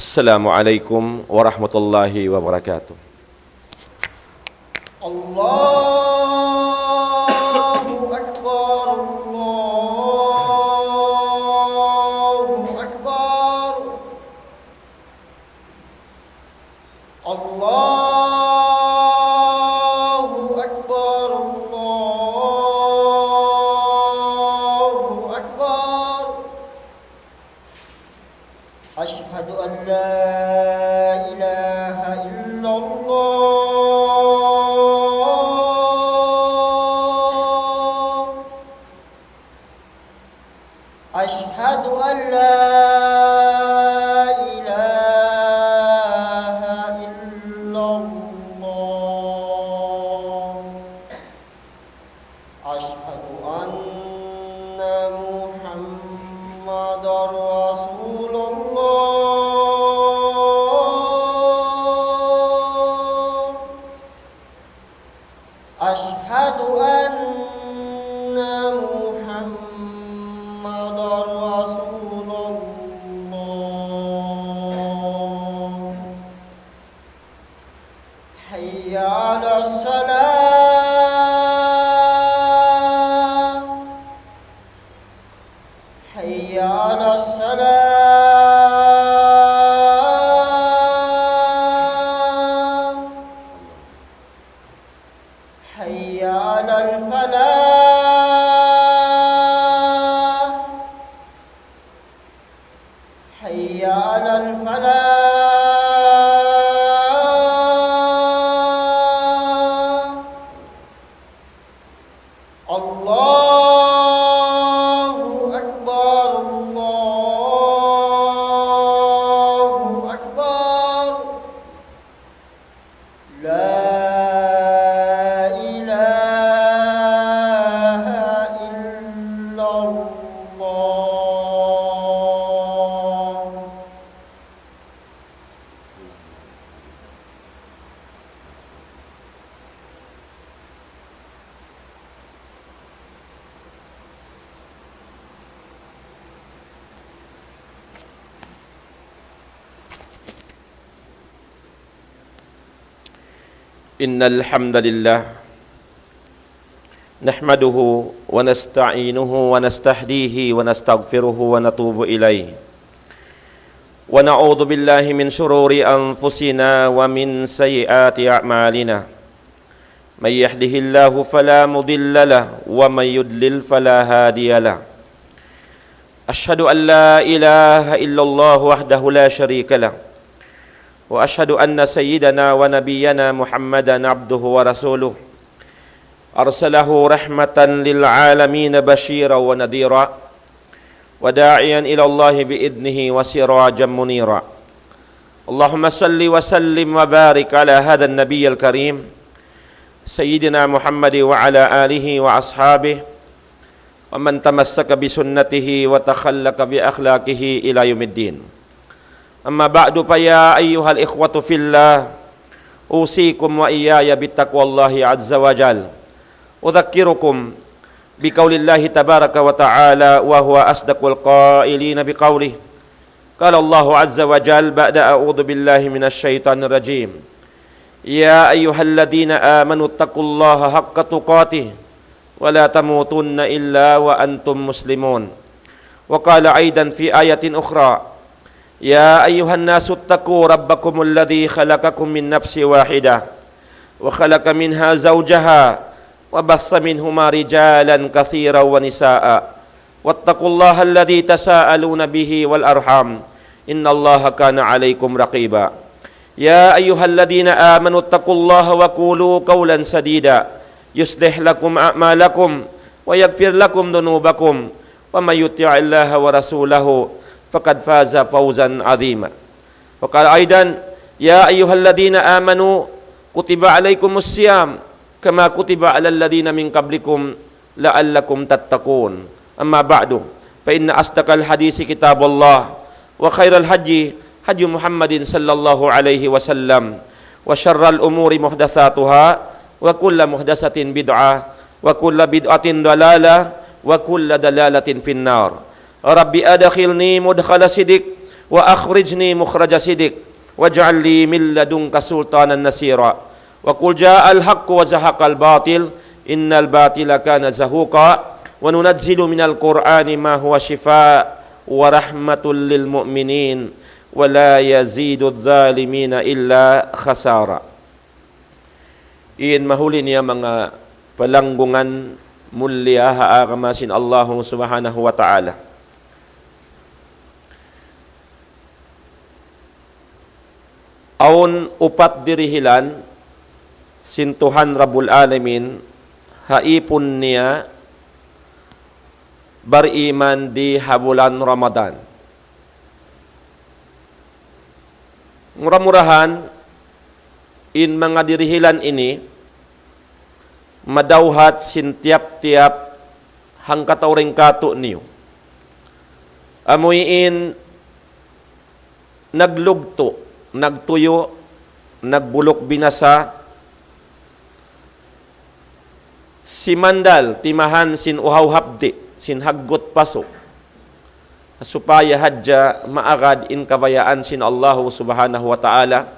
Assalamualaikum warahmatullahi wabarakatuh. Allahu Akbar, Allahu Akbar, Allahu Akbar, Allahu Akbar. Asyhadu an la ilaha illallah. Asyhadu an la ilaha illallah. Asyhadu anna Muhammadar Rasulullah. Asyhadu anna Muhammadar Rasulullah. Hayya 'alas salah. Hayya 'alas salah. Hayya 'alal falah. Hayya 'alal falah. Allahu Akbar, Allahu Akbar. La ilaha illallah. Innal hamdalillah nahmaduhu wa nasta'inuhu wa nastahdihi wa nastaghfiruhu wa natubu ilayhi wa na'udzu billahi min shururi anfusina wa min sayyiati a'malina may yahdihillahu fala mudilla lahu wa may yudlil fala hadiya lahu. Asyhadu an la ilaha illallah wahdahu la syarika lahu wa asyhadu anna sayyidana wa nabiyyana Muhammadan abduhu wa rasuluh arsalahu rahmatan lil alamin basyira wa nadhira wa da'iyan ila Allah bi idnihi wa sirajan munira. Allahumma salli wa sallim wa barik ala hadzal nabiyyil karim sayyidina Muhammad wa ala alihi wa ashabihi wa man tamassaka bi sunnatihi wa takhallaqa bi akhlaqihi ila yaumiddin. Amma ba'du fa ya ayyuhal ikhwatu fillah usikum wa iyaya bittaqwallahi azza wa jal. Udzakkirukum biqaulillahi tabaraka wa ta'ala wa huwa asdaqul qailina biqaulih. Qala Allahu azza wa jal ba'da a'udzu billahi minasy syaithanir rajim. Ya ayyuhalladzina amanu taqullaha haqqa tuqatih wa la tamutunna illa wa antum muslimun. Wa qala aidan fi ayatin ukhra Ya ayyuhan nasu attaqu rabbakumul ladzi khalaqakum min nafsin wahidah wa khalaqa minha zawjaha wa bassa minhuma rijalan katsiran wa nisaa wattaqullaha alladzi tasaaluna bihi wal arham innallaha kana 'alaikum raqiba. Ya ayyuhalladzina amanu taqullaha wa qulu qawlan sadida yuslih lakum a'malakum wa yaghfir lakum dhunubakum wa may yuti'illaha wa rasulahu faqad faza fawzan 'azima. Wa qala aidan ya ayyuhalladzina amanu kutiba 'alaikumus syiyam kama kutiba 'alal ladzina min qablikum la'allakum tattaqun. Amma ba'du fa inna asdaqal hadisi kitabullah wa khairal haji hadi Muhammadin sallallahu alaihi wasallam wa syarral umuri muhdatsatuha wa kullu muhdatsatin bid'ah wa kullu bid'atin dalalah wa kullu dalalatin finnar. Rabbi adkhilni mudkhala sidik wa akhrijni mukhraja sidik waj'al li min ladunka sultanan nasira wa qul ja'al haqqu wa zahaqal batil innal batila kana zahuqa wa nunazzilu minal qur'ani ma huwa shifaa wa rahmatul lil mu'minin wa la yazidu adh-dhalimina illa khasara. Iyan mahuli niya mga palanggungan mulia haagamasin Allah subhanahu wa ta'ala. Aun upat dirihilan sintuhan Rabbul Alamin haipun niya beriman di bulan Ramadan. Murah-murahan in mga dirihilan ini madauhat sin tiap-tiap hangkatauring kato niyo. Amuyin naglugto, nagtuyo, nagbulok binasa, si mandal timahan sin uhaw hapdi, sin haggot pasok, supaya hadja maagad in kavayaan sin Allah subhanahu wa ta'ala,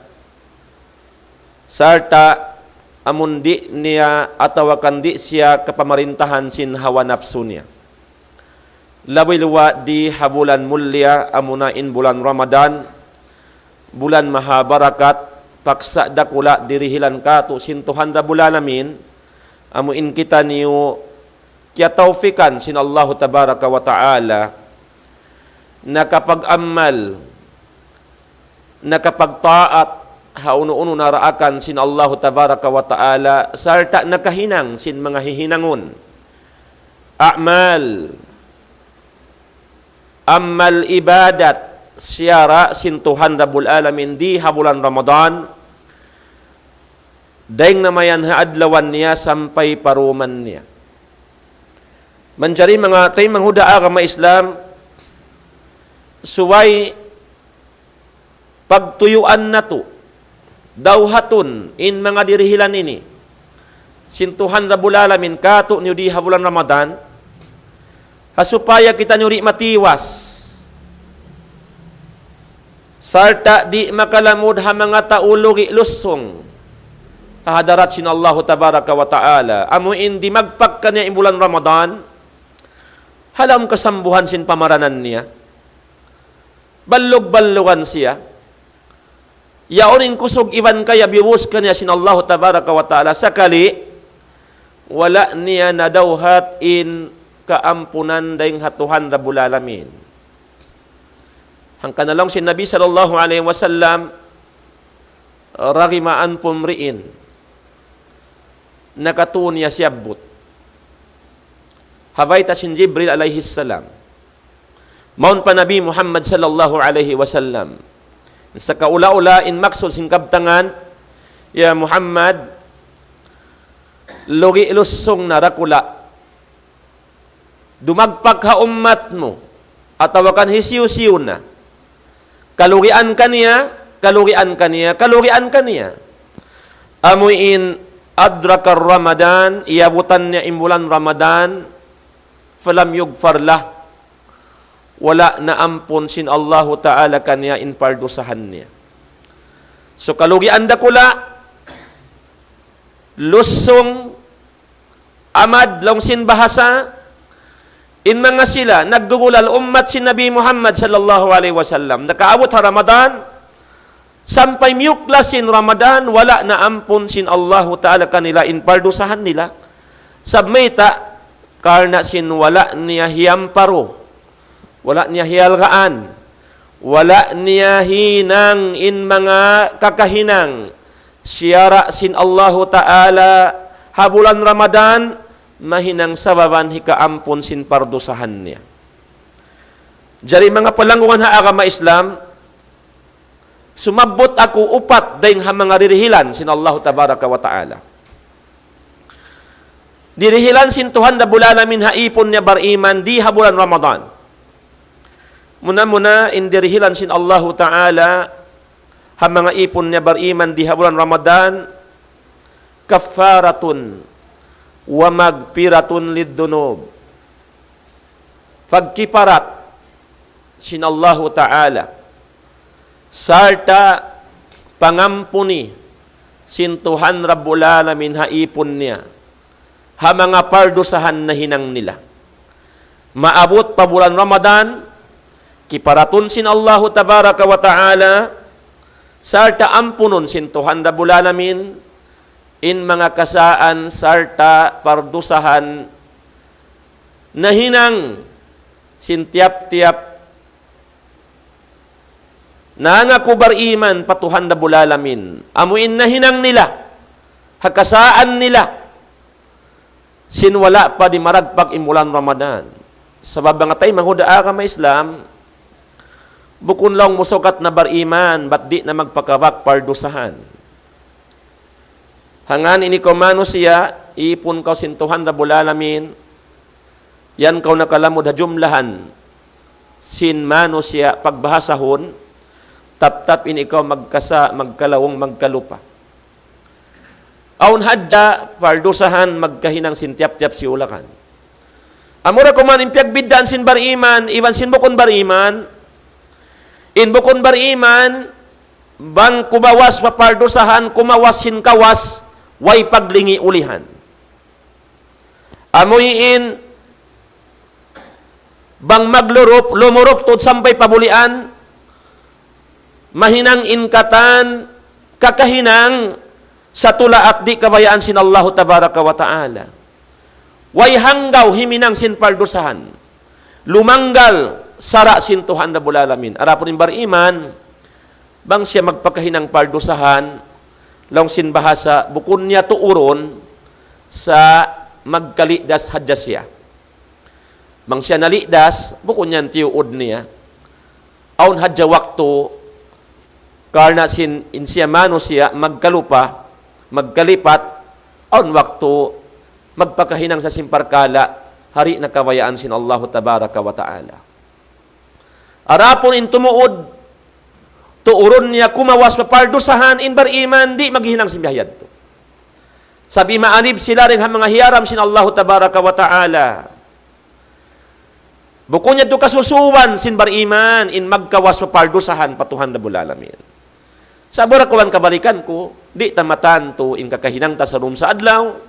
sarta amundi niya atawakan di siya kapamarintahan sin hawa nafsu niya. Lawilwa di habulan mulia amunain bulan Ramadan, bulan mahabarakat, paksa dakula dirihilan kato sintuhan da bulanamin, amuin kita niyo kya taufikan sin Allah tabaraka wa ta'ala na kapag-amal, na kapag-taat hauno-uno naraakan sin Allah tabaraka wa ta'ala sarta nakahinang sin mga hihinangon a'mal amal ibadat siyara sin Tuhan Rabbul Alamin di habulan Ramadan daing namayan haadlawan niya sampai paruman niya. Mencari mga tay manghuda agama Islam suway pagtuyuan na to dawhatun in mga dirihilan ini sintuhan Rabbul Alamin kato niyo di habulan Ramadan hasupaya kita nyuri matiwas sarta di makalamud ha mga taulugi lusong hadarat sin Allah tabaraka wa ta'ala amuin di magpakka niya in bulan Ramadan halam kasambuhan sin pamaranan niya ballog-ballogan siya yaonin kusog iwan kaya biwus ka niya sin Allah tabaraka wa ta'ala sakali wala niya nadawhat in kaampunan daing hatuhan Rabbul Alamin. Hangka na lang si Nabi sallallahu alaihi wasallam ragimaan pumriin nakatun niya siyabot havayta sin Jibril alaihi salam maun pa Nabi Muhammad sallallahu alaihi wasallam sa kaula-ula in maksud sin kabtangan ya Muhammad logi ilusong narakula dumagpag ha ummat mo atawakan hisiw-siw na kalugian kaniya amuin adrakar Ramadan iabutan niya imbulan Ramadan falam yugfar lah wala na ampun sin Allah ta'ala kaniya in pardusahan niya. So kalugian dakula lusong amad long sin bahasa in mga sila naggugulal ummat si Nabi Muhammad sallallahu alaihi wasallam nakaabot ha Ramadan sampai miyuklasin Ramadan wala na ampun sin Allah ta'ala kanila in pardusahan nila sabmayta karna sin wala niya hiyamparo wala niya hiyalgaan wala niya hinang in mga kakahinang siyara sin Allah ta'ala habulan Ramadan mahinang sababan hikaampon sin pardusahan niya. Jari mga palanggungan ha agama Islam sumabot ako upat daing ha mga ririhilan sin Allah tabaraka wa ta'ala. Dirihilan sin Tuhan Rabbul Alamin haipon niya bariman di habulan Ramadan. Muna-muna indirihilan sin Allah ta'ala ha mga ipon niya bariman di habulan Ramadan kafaratun wa magpiratun lidunub pagkiparat sin Allah ta'ala sarta pangampuni sintuhan Rabbul Alamin haipon niya ha mga pardusahan na hinang nila. Maabot pa bulan Ramadan, kiparatun sin Allahu tabaraka wa ta'ala, sarta ampunon sintuhan Rabbul Alamin, in mga kasaan sarta pardusahan na hinang sintiap-tiap na nga kubar iman patuhan na bulalamin. Amuin na hinang nila, hakasaan nila, sinwala pa di maragpag imulan Ramadan. Sa babangatay, manghudaa ka may Islam, bukun lang musukat na bar iman, ba't di na magpakawak pardusahan. Hangan ini komano siya, ipon kaw sintuhan na bulalamin, yan kaw nakalamod ha jumlahan, sin mano siya pagbahasahon, tap-tap in ikaw magkalawong magkalupa. Aun hadja, pardusahan, magkahinang sintiap-tiap si ulakan. Amura kuman impiag biddaan sin bariman, iwan sin bukon bariman, in bukon bariman, bang kumawas pa pardusahan, kumawas sin kawas, way paglingi ulihan. Amuyin, bang maglurup, lumurup, tod sampay pabulian, mahinang inkatan, kakahinang sa tula at di kawayaan sin Allahu tabaraka wa ta'ala. Way hanggaw himinang sin pardusahan. Lumanggal sara sin Tuhan Rabbul Alamin. Arapon bariman, bang siya magpakahinang pardusahan, long sin bahasa, bukun niya tuuron sa magkalidas hadya siya. Bang siya nalidas, bukun niyan tiyuod niya. Aun hadya waktu, karna sin insya mano siya magkalupa, magkalipat, on waktu magpakahinang sa simparkala, hari na kawayaan sin Allahu tabaraka wa ta'ala. Arapon in tumuod, tuuron niya kumawas papardusahan in bariman, di maghihinang simbihayad to. Sabi maanib sila rin ang mga hiyaram sin Allahu tabaraka wa ta'ala. Bukod niya to kasusuwan sin bariman, in magkawas papardusahan patuhan Rabbul Alamin. Sa burakawan kabalikan ko, di tamatan to in kakahinang ta sa room sa adlaw,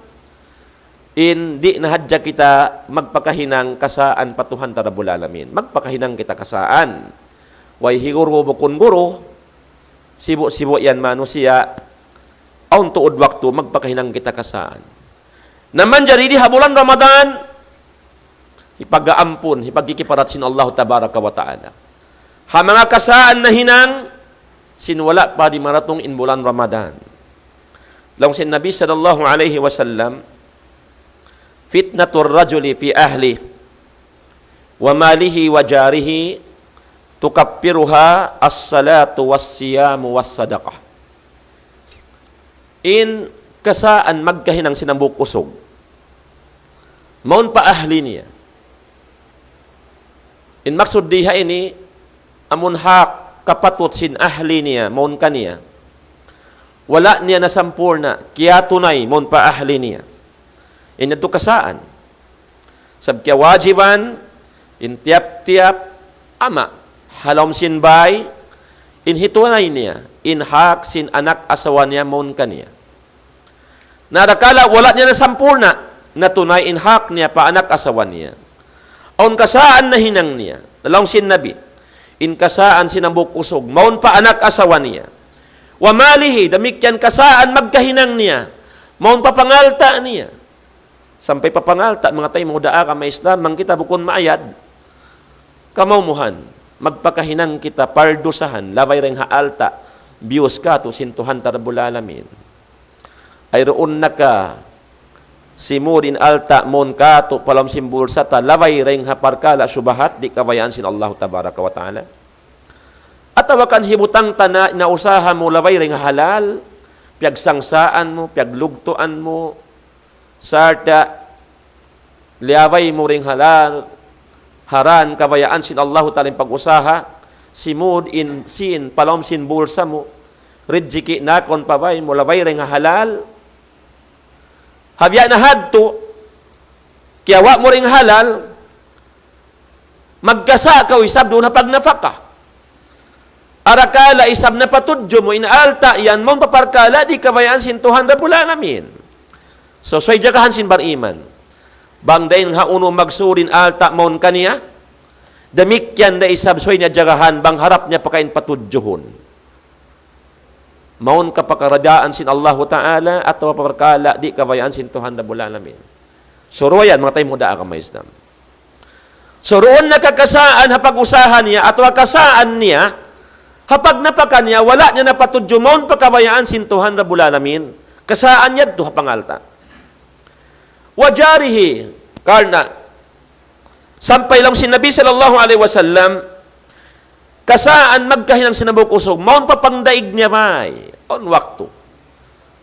in di nahadya kita magpakahinang kasaan patuhan ta Rabbul Alamin. Magpakahinang kita kasaan. Way higuro bukun guro, sibo-sibo yan manusia, aun tuod waktu magpakahinang kita kasaan. Naman jari di habulan Ramadan, ipag-aampun, ipagkikiparat sin Allah tabaraka wa ta'ala. Ha mga kasaan na hinang, sinwala pa di maratong in bulan Ramadan. Long sin Nabi sallallahu alaihi wasallam, fitnatur rajuli fi ahli wa malihi wa jarihi tukappiruha as-salatu was-siyamu was-sadaqah. In kasaan magkahinang sinambuk usog, maun pa ahli niya. In maksud diha ini, amun hak kapatut sin ahli niya, maun kaniya, wala niya nasampurna, kiya tunay, maun pa ahli niya. In ito kasaan. Sab kya wajiban, in tiap-tiap, ama, halom sin bay, in hitunay niya, in hak sin anak asawa niya, maun kaniya. Narakala, wala niya nasampurna, na tunay in hak niya pa anak asawa niya. Aun kasaan na hinang niya, nalong sin Nabi, in kasaan sinambuk usog, maun pa anak asawa niya. Wa malihi, damikyan kasaan magkahinang niya, maun pa pangalta niya. Sampai papangalta, mga tayo mudaa ka may Islam, mang kita bukon maayad, kamaumuhan, magpakahinang kita, pardusahan, laway ring haalta, biyos ka, to sintuhan ta Rabbul Alamin. Ay roon na ka, simurin alta, mon ka, to palam simbol sa ta, laway ring haparkala, subahat, di kawayaan sin Allah tabaraka wa ta'ala. At awakan hibutang tana, na usaha mo, laway ring halal, piyagsangsaan mo, piyaglugtuan mo, sarta liaway mo ring halal, haran, kawayaan sin Allah talim pag-usaha, simud in sin, palom sin bulsa mo, ridjiki na kon pabay mo, laway ring halal, habya na hadto, kiyawa mo ring halal, magkasa ka, isab doon na pagnafaka. Arakala isab na patudyo mo, inaalta yan mo paparkala, di kabayaan sin Tuhan Rabbul Alamin. So, soy jagahan sin bariman. Bang dain ha uno magsurin alta maun kaniya, damikyan da isab soy niya jagahan, bang harap niya pakain patudyohon. Maun kapakaradaan sin Allah Ta'ala at paparkala, di kabayaan sin Tuhan Rabbul Alamin. So, royan, mga tayo muda ka maisdam. So, roon nakakasaan hapag-usahan niya at wakasaan niya, hapag napakan niya, wala niya napatudyo, maun pakabayaan sin Tuhan Rabbul Alamin, kasaan niya ito hapangalta. Wajarihi, karna, sampay lang si Nabi sallallahu alaihi wasallam, kasaan magkahinang sinabok usog, maun papangdaig niya bay, on wakto,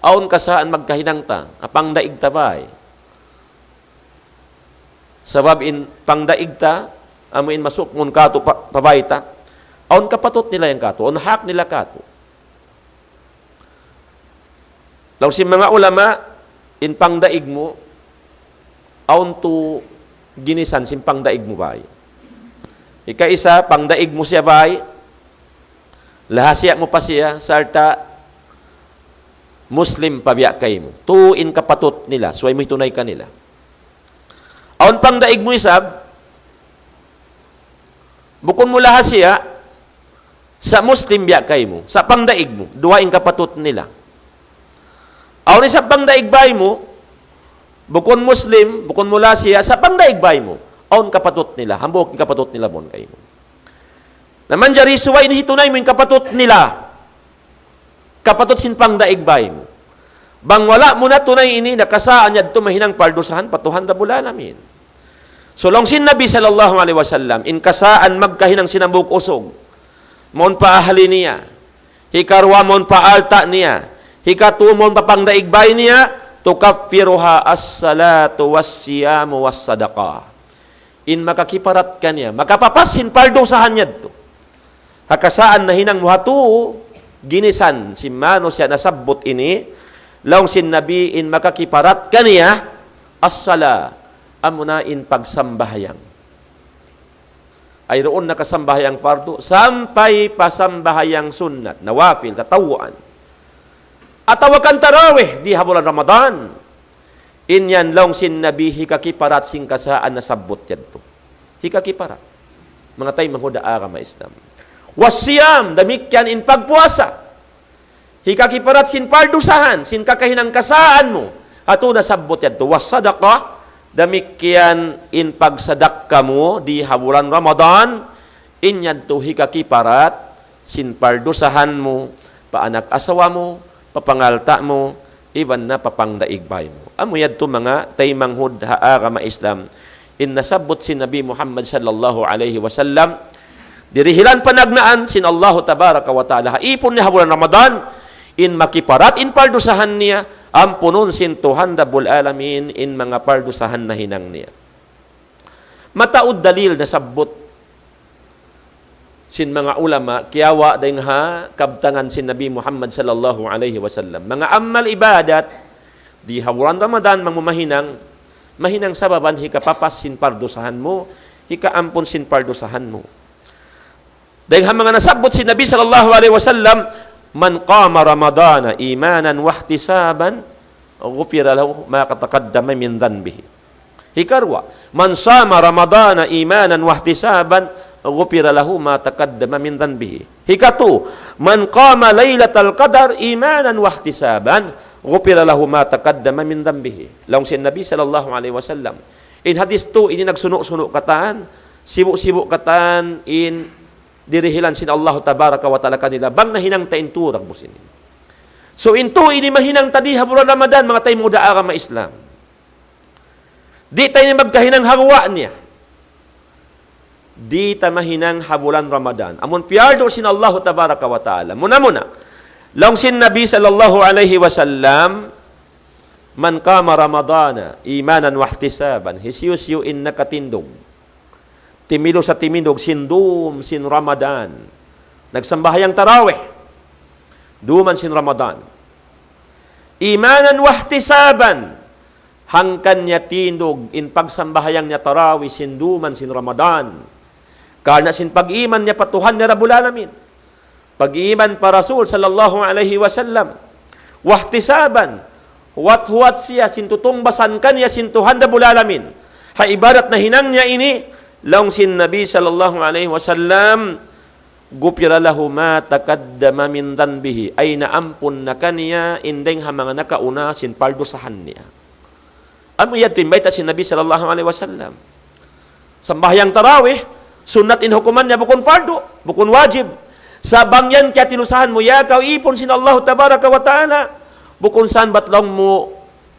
aon kasaan magkahinang ta, apangdaig ta bay, sabab in pangdaig ta, amuin masuk ngun kato pabay ta, aon kapatot nila yung kato, on hak nila kato. Law si mga ulama, in pangdaig mo, aon to ginisan sin pangdaig mo bay. Ikaisa, pangdaig mo siya bay, lahasya mo pa siya, sarta, Muslim pabiyak kay mo. Tuin kapatot nila, suway mo itunay ka nila. Aon pangdaig mo isab, bukon mo lahasya, sa Muslim biyak kay mo, sa pangdaig mo, duwain kapatot nila. Aon isab pangdaig bay mo, bukon Muslim, bukon mula siya, sa pangdaigbay mo, aon kapatot nila, hambok yung kapatot nila bon kayo mo. Naman jari, suway na hitunay mo yung kapatot nila, kapatot sin pangdaigbay mo. Bang wala mo na tunay ini, nakasaan niya ito mahinang pardusahan, patuhan Rabbul Alamin. So, long sin Nabi sallallahu alaihi wasallam, in kasaan magkahinang sinambuk usog, mon paahali niya, hikarwa mon paalta niya, hikatu mon papangdaigbay niya, tukaffiruha as-salatu was-siyamu was-sadaqah. In makakiparat ka niya, makapapasin pardosahan niya ito. Hakasaan na hinang muhatu, ginisan, si mano siya nasabot ini, laong sin Nabi in makakiparat ka niya, as-sala, amuna in pagsambahayang. Ay roon nakasambahayang fardo, sampay pasambahayang sunnat, nawafil, tatawaan. Atawakan tarawih di habulan Ramadan. Inyan long sin Nabi hikakiparat sing kasaan na sabot yan to. Hikakiparat. Mga tayo manghuda aga maislam. Wasiyam, damikyan in pagpuasa. Hikakiparat sin pardusahan, sin kakahinang kasaan mo. Ato na sabot yan to. Wasadaka, damikyan in pagsadakka mo di habulan Ramadan. Inyan to hikakiparat, sin pardusahan mo, paanak asawa mo, papangalta mo, even na papangdaigbay mo. Amuyad to mga taymanghud haa ma Islam, in nasabot si Nabi Muhammad sallallahu alaihi wasallam, dirihilan panagnaan sin Allah tabaraka wa ta'ala, haipon ni habulan Ramadan, in makiparat, in pardusahan niya, ampunon sin Tuhan Rabbul Alamin, in mga pardusahan na hinang niya. Mataud dalil na sabot sin mga ulama, kiyawa dahil ha, kabtangan sin Nabi Muhammad sallallahu alaihi wasallam. Mga amal ibadat, di habulan Ramadan, mahinang sababan, hikapapas sin pardusahan mo, hikaampon sin pardusahan mo. Dahil ha mga nasabot sin Nabi sallallahu alaihi wasallam, man qama Ramadana imanan wahtisaban, ghufira lahu ma kataqaddama min dhanbihi. Hikarwa, man sama Ramadana imanan wahtisaban, ghufira lahu ma taqaddama min dhanbihi. Hikatu, man qama lailatal qadar imanan wahtisaban, ghufira lahu ma taqaddama min dhanbihi. Laong si Nabi sallallahu alaihi wasallam, in hadis to, ini nagsuno-suno kataan, sibu-sibu kataan, in dirihilan sin Allah tabaraka wa ta'ala kanila, bang nahinang tain turag mo sinin. So into, ini mahinang tadi habulan Ramadan, mga tayo muda aga ma Islam. Di tayo magkahinang harwa niya. Di tamahinang habulan Ramadan. Amun piyardo sin Allah tabaraka wa ta'ala. Muna. Long sin Nabi sallallahu alaihi wasallam, man kama Ramadana, imanan wahtisaban, hisyusyo in nakatindog. Timilo sa timindog, sindum, sin Ramadan. Nagsambahayang tarawih. Duman sin Ramadan. Imanan wahtisaban, hangkan niya tindog, in pagsambahayang niya tarawih, sinduman sin Ramadan. Karena sin pag-iman niya patuhan niya Rabbul Alamin. pag-iman pa Rasul sallallahu alaihi wasallam, wahtisaban, huwat siya, sintutong basan kanya, sintuhan da bulalamin, ha ibarat na hinang niya ini, laong sin Nabi sallallahu alaihi wasallam, gupira lahu ma takaddama min dhanbihi, ay naampun na kaniya, indeng ha mga nakauna, sin paldusahan niya. Ano yan, timbay ta sin Nabi sallallahu alaihi wasallam. Sambahyang tarawih, sunat in hukuman niya, bukun fardo, bukun wajib. Sa bangyan kaya tinusahan mo, ya kau ipon sin Allah tabaraka wa ta'ala. Bukun saan batlong mo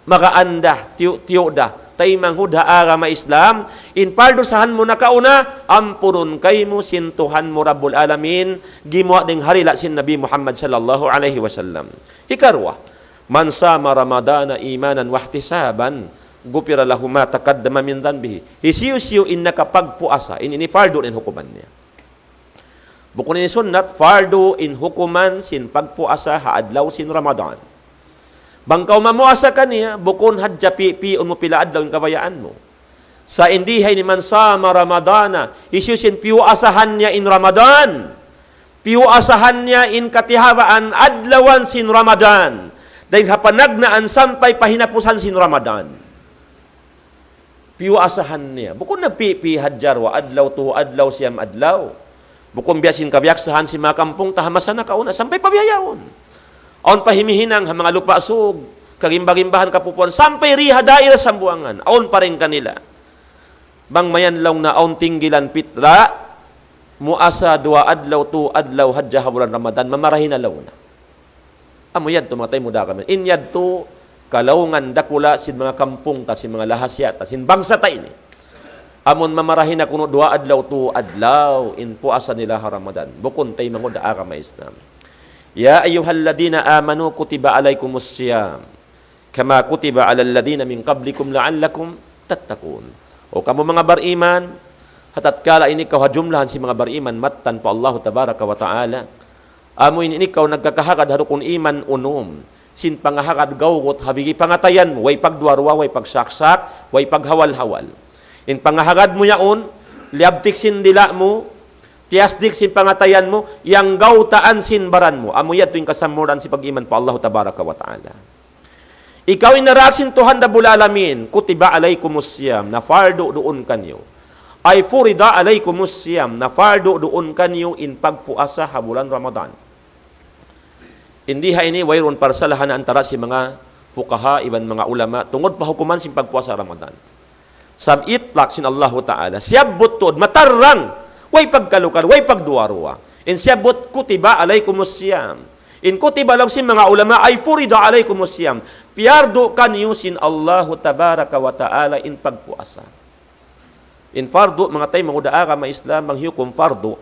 makaanda, tiyo da. Tay manghudha agama Islam, in pardosahan mo nakauna, ampuron kay mo sintuhan mo Rabbul Alamin, gimwa ding harila sin Nabi Muhammad sallallahu alaihi wasallam. Ikarwa, man sama Ramadana imanan wahtisaban, gupira lahu ma taqaddama min dhanbihi. Isiyo-siyo in nakapagpuasa, in fardo in hukuman niya. Bukun ini sunnat, fardo in hukuman sin pagpuasa haadlaw sin Ramadan. Bangkaw mamuasa kaniya, bukun hadja pion mo pila adlaw yung kawayaan mo. Sa indihay ni man sama Ramadana, isyu sin piuasahan niya in Ramadan. Piuasahan niya in katihawaan adlawan sin Ramadan. Dahil hapanagnaan sampay pahinapusan sin Ramadan. Piuasahan niya. Bukun nagpipi hadjarwa, adlaw tuho adlaw siyam adlaw. Bukong biyasin kabyaksahan si mga kampong tahamasan na kauna, sampay pabiyayaon. Aon pahimihinang ha mga lupasog, kagimba-gimbahan kapupuan, sampay riha daira sambuangan, aon pa rin kanila. Bang mayan lang na aon tinggilan pitra, muasa dua adlaw tu adlaw hadja habulan Ramadan, mamarahin na law na. Amo yad to mga tayo muda kami. Inyad to, kalaungan dakula sin mga kampong ta, sin mga lahasya ta, sin bangsa ta ini. Amon mamarahin na kuno dua adlaw tu adlaw in puasa nila ha Ramadan. Bukon tay mangod agama Islam. Ya ayyuhalladina amanu kutiba alaykumus siyam kama kutiba alal ladina min qablikum la'allakum tattaqun. O kamo mga bariman, hatatkala ini kaw hajumlahan si mga bariman mattan pa Allah tabaraka wa taala. Amo ini ikaw nagkakahagad harukon iman unom. Sin pangahagad gawgot habigi pangatayan mo, way pagduarwa, way pagsaksak, way paghawal-hawal. In pangahagad mo yaon, liabtik sin dila mo, tiasdik sin pangatayan mo, yang gautaan sin baran mo. Amo yan tuwing kasamuran si pag-iman pa Allah tabaraka wa ta'ala. Ikaw inarasin Tuhan da bulalamin, kutiba alaykumus siyam, na fardo doon kanyo. Ay furida alaykumus siyam, na fardo doon kanyo in pagpuasa ha bulan Ramadan. Hindi ha ini, wayron parsalahan na antara si mga fukaha, iban mga ulama, tungod pa hukuman sin pagpuasa Ramadan. Sab itlak sin Allah Ta'ala. Siyabot tod, matarang, way pagkalukar, way pagduwarwa. In siyabot kutiba alaykumus siyam. In kutiba lang sin mga ulama, ay furida alaykumus siyam. Piyardo kanyo sin Allah Tabaraka wa Ta'ala in pagpuasa. In fardo, mga tayo, mga agama Islam, manghiukom fardo.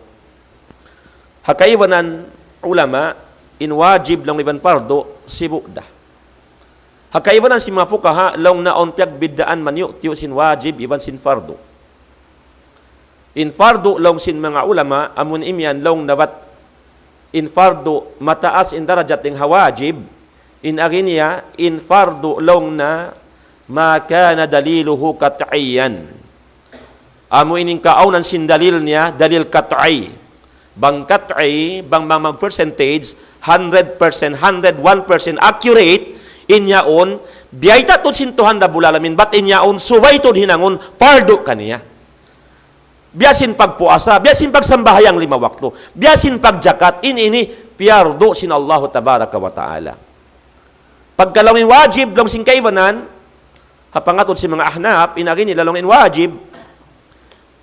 Hakaiwanan ulama, in wajib lang iban fardo, sibuda. Hakaiwanan si mga fukaha, long na onpiag biddaan man tiyo sin wajib, iban sin fardo. In fardo, long sin mga ulama, amun imyan, long nawat in fardo, mataas in darajat ng hawajib, in aginiya, in fardo, long na maka na daliluhu kat'iyan. Amun inin kaunan sin dalil niya, dalil kat'i. Bang kat'i, bang mga percentage, 100%, 101% accurate, inyaon, biyay tatod sintuhan da bulalamin, bat inyaon, suway tod hinangon, pardo kaniya. Biyasin pagpuasa, biyasin pagsambahayang 5 wakto, biyasin pagjakat, ini, piardo sin Allah tabaraka wa ta'ala. Pagkalawin wajib, lang sin kaiwanan, hapangatod si mga ahnaf, inagin nila lang in wajib,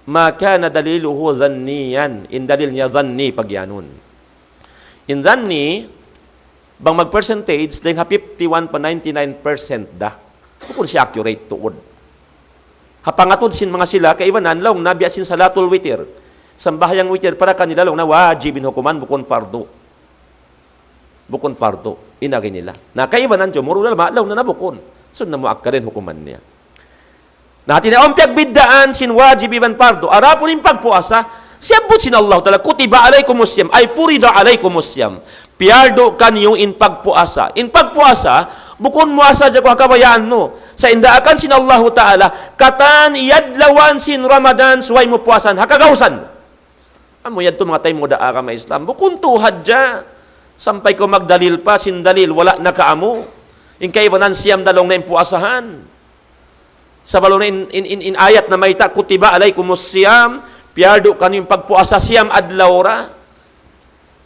maka na daliluhu zanniyan, in dalil niya zanni pagyanon. In zanni, bang mag-percentage, dahil 51.99% da. Kung siya accurate tuod. Hapangatod sin mga sila, kaiwanan lang, nabiya sin salatul witir. Sambahayang witir, para kanila lang na wajibin hukuman, bukon fardo. Bukon fardo. Inagin nila. Na kaiwanan, jumuro na lang na nabukon. So, namuakkarin hukuman niya. Natin na ompiag biddaan, sin wajib iban fardo. Arapon yung pagpuasa, siyabot sin Allah tala, kutiba alaykumus siyam, ay furida alaykumus siyam. Piardo kanyo in pagpuasa. In pagpuasa, bukon mo asa dyan kabayaan mo. Sa indaakan sin Allah Ta'ala, katan iyadlawan sin Ramadan, suway mo puasan, hakagawsan mo. Amo yan to mga tayo mo daara ma Islam. Bukun tuhad dya. Sampay ko magdalil pa, sindalil, wala na kaamo. In kaibanan siyam dalong na impuasahan. Sa balong na in ayat na may ta, kutiba alaykumus siyam, piyardo kanyung pagpuasa siyam adlawra.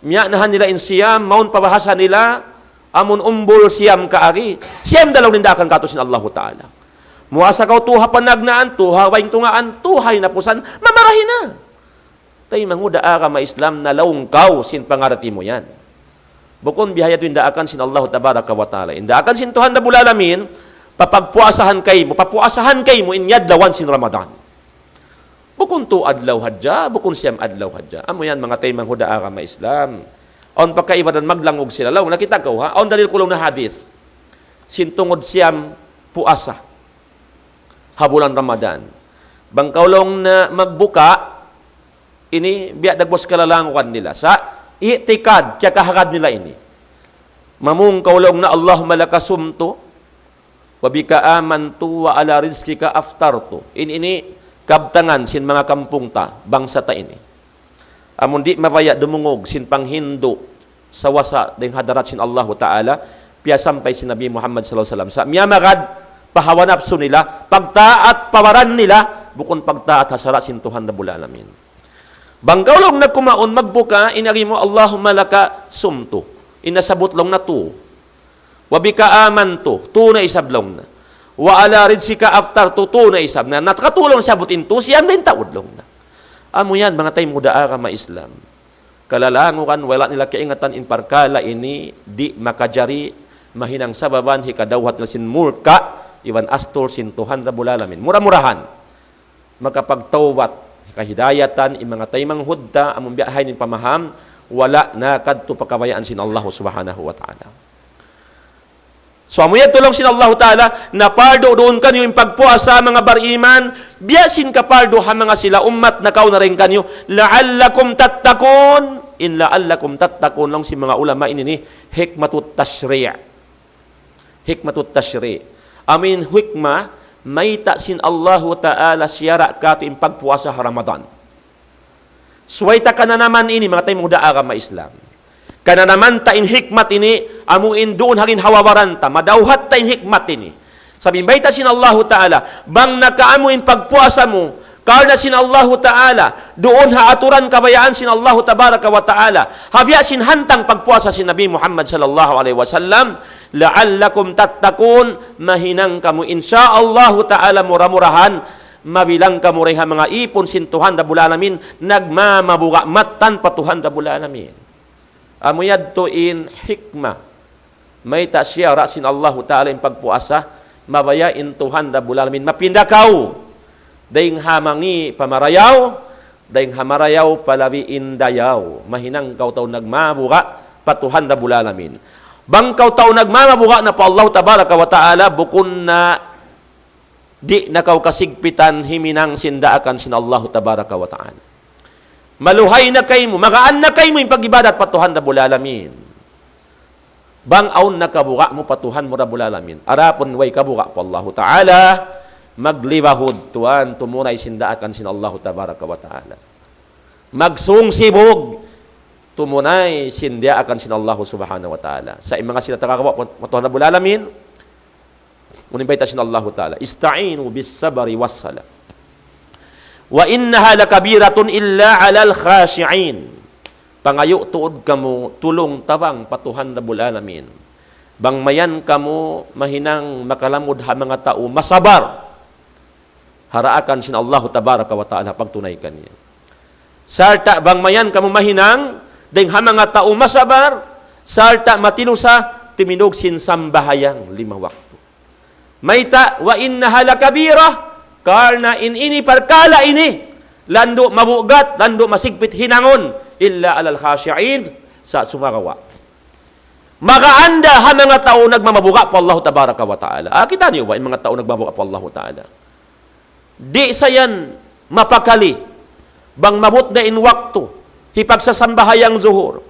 Miya nahan nila in siyam, maun pabahasa nila, amun umbol siyam kaari. Siyam dalong nindakan kato sin Allah Ta'ala. Muasa kaw tuha panagnaan, tuha waing tungaan, tuhay na pusan, mamarahin na. Tay manguda ka ma Islam na laong kaw sin pangarati mo yan. Bukon bihaya ito indaakan sin Allah Tabaraka wa Ta'ala. Indaakan sin Tuhan na bulalamin, papagpuasahan kay mo, papuasahan kay mo inyadlawan sin Ramadan. Bukon to adlaw hadja, bukon siyam adlaw hadja. Amo yan mga tay manguda ka ma Islam. On pagkaibadan maglangog sila. Law, nakita ko ha, on dalil kulong na hadith. Sintungod siyam puasa. Habulan Ramadan. Bangkaulong na magbuka, ini biya dagbos kalalangukan nila. Sa itikad, kaya kahagad nila ini. Mamung kaulong na Allahumma laka sumtu, wabika amantu, wa ala rizkika aftartu. Ini kabtangan sin mga kampung ta, bangsa ta ini. Amun di mavaya dumungog sin panghindo sa wasa ding hadarat sin Allah Ta'ala, piya sampay sin Nabi Muhammad sallallahu alaihi wasallam. Sa miyamagad, pahawanapso nila, pagtaat pawaran nila, bukon pagtaat hasara sin Tuhan na bulalamin. Bangkaulong na kumaon magbuka, inari mo, Allahumma laka sumtu. Inasabot lang na tu. Wabika amantu, tu na isablong na. Wa ala rizkika aftar tu na isab na. Natkatulong sabot into, siyam din taod lang na. Amo yan, mga tayo mudaa ka ma-Islam. Kalalangukan, wala nila kaingatan in parkala ini, di makajari, mahinang sababan, hikadawhat na sin murka, iwan astol sin Tuhan na bulalamin. Mura-murahan. Makapagtawat, kahidayatan, mga taymang hudda, among biyahay ng pamaham, wala na kadto pakawayaan sin Allah subhanahu wa ta'ala. So, amuyan tulong sin Allah ta'ala, na pardo doon kanyo yung pagpuasa mga bariman, biyasin ka pardo ha mga sila, umat na kaw na rin kanyo, la'allakum tattakun, in la'allakum tattakun lang si mga ulama ini, hikmatut tashri'. Hikmatut tashri'. Amin hikmah, may sin Allah Ta'ala siyara kato yung pagpuasa sa Ramadan. Suwayta ka na naman ini, mga tayo muda aga ma-Islam. Ka na naman ta in hikmat ini, amuin doon harin hawawaran ta, madawhat ta in hikmat ini. Sabi, may sin Allah Ta'ala, bang nakaamuin pagpuasa mo, karna sin Allah Ta'ala, doon haaturan kabayaan sin Allah Tabaraka wa Ta'ala, habya sin hantang pagpuasa sin Nabi Muhammad sallallahu alaihi wasallam, la'allakum tattakun, mahinang kamu insyaallah Ta'ala murah-murahan, mabilang kamu reha mga ipon sin Tuhan da bulalamin, nagmamabuga matan pa Tuhan da bulalamin. Amuyad to in hikmah, may ta siya rasin Allah Ta'ala yung pagpuasa, mabayain Tuhan da bulalamin, mapindakaw, daying hamangi pamarayaw, daying hamarayaw palawi indayaw, mahinang kaw taw nagmabuga patuhan da bulalamin. Bangkaw taw nagmamabuga na po Allah Tabaraka wa Ta'ala, bukun na di nakaw kasigpitan himinang sindaakan sin Allah Tabaraka wa Ta'ala. Maluhay na kayo mo, magaan na kayo mo yung pag-ibadat patuhan na bulalamin. Bang aun nakabuga mo patuhan mo na bulalamin. Arapon way kabuga po Allah Ta'ala, maglibahod tuan tumunay sindaakan sin Allah Tabaraka wa Ta'ala. Magsungsibog tumunay sindia akan sin Allah subhanahu wa ta'ala. Sa mga sila takakawa matuhan na bulalamin, unimbay ta sin Allah ta'ala, ista'inu bis sabari was sala. Wa innaha lakabiratun illa alal khashi'in. Pangayo tuod kamo, tulong tawang patuhan na bulalamin. Bang mayan kamo, mahinang makalamod ha mga tao, masabar. Haraakan sin Allah tabaraka wa ta'ala pagtunay kaniya. Sarta bang mayan kamo mahinang, deng ha mga tao masabar, sarta matinusa, timinog sin sambahayang 5 waktu. Mayta, wa innaha lakabirah, karna ini parkala ini, lando mabugat, lando masigpit hinangon, illa alal khashi'in, sa sumagawa. Magaanda ha mga tao nagmamabuga po Allah tabaraka wa ta'ala. Kita niyo ba yung mga tao nagmamabuga po Allah ta'ala? Di sayan mapakali, bang mabut na in waktu, hipagsasambahayang zuhur,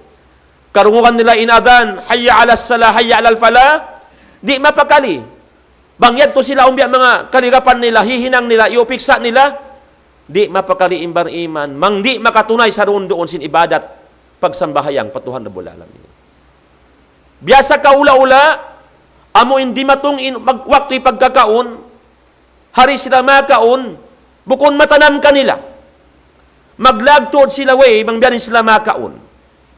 karungukan nila inadan, hayya ala salah, hayya ala falah, di mapakali. Bang yan to sila umbya mga kaligapan nila, hihinang nila, iupiksa nila, di mapakaliin bariman, mang di makatunay sa doon sin ibadat, pagsambahayang patuhan Rabbul Alamin. Biasa ka ula-ula, amo hindi matong waktu pagkakaon, hari sila makaon, bukon matanam kanila. Maglagtod sila way, mangbiyanin sila makaon.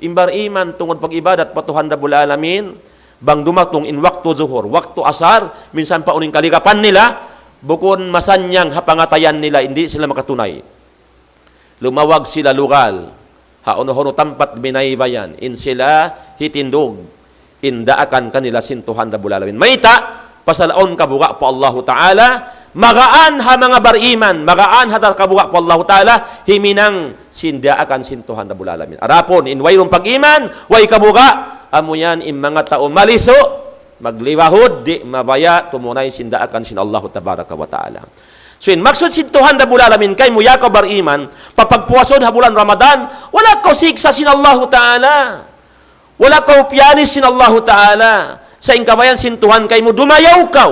Imbar iman tungod pag-ibadat patuhan Rabbul Alamin, bang dumatong in waktu zuhur, waktu asar, minsan pa uning kalikapan nila, bukon masanyang hapangatayan nila, hindi sila makatunay. Lumawag sila lugal, haono-hono tampat binaybayan, in sila hitindog, indaakan kanila sintuhan Rabbul Alamin. Maita, pasalaon kabuga po Allah Ta'ala, magaan ha mga bariman, magaan ha kabuga po Allah Ta'ala, himinang sindaakan sintuhan Rabbul Alamin. Arapon, in wayrong pag-iman, way kabuga, amo yan in mga tao maliso, magliwahod, di mabaya, tumunay sindaakan sin Allah Tabaraka wa Ta'ala. So in maksud sintuhan Rabbul Alamin, kay muya ka bariman, papagpuwason ha bulan Ramadan, wala ka siksa sin Allah Ta'ala. Wala ka pianis sin Allah Ta'ala. Sa ingkabayan sintuhan kay mo, dumayaw kaw.